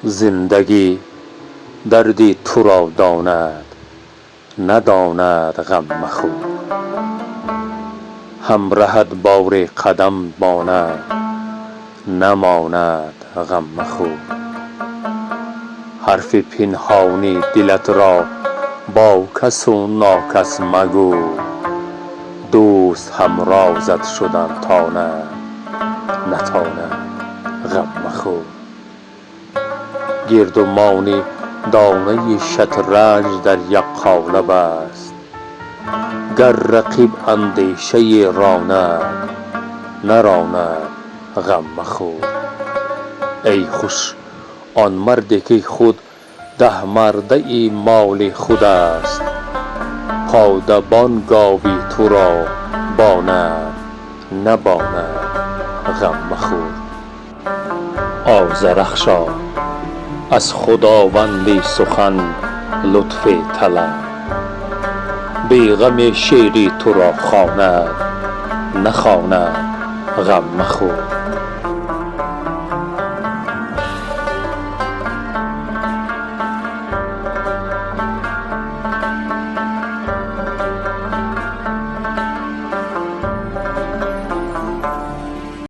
زندگی دردی تو را داند، نداند غم مخور. همرهت بار قدم ماند، نماند غم مخور. حرف پنهانی دلت را با کس و ناکس مگو، دوست هم رازت شدن تاند، نتاند غم مخور. گردمانی دانه شطرنج در یک قالب است، گر رقیب اندیشه راند، نراند غم مخور. ای خوش آن مردی که خود 10 مرده مال خود است، پادبان گاوی تو را باند، نباند غم مخور. آذرخشا از خداوندی سخن لطف طلب، بی غم شیری تو را خواند، نخواند غم مخور.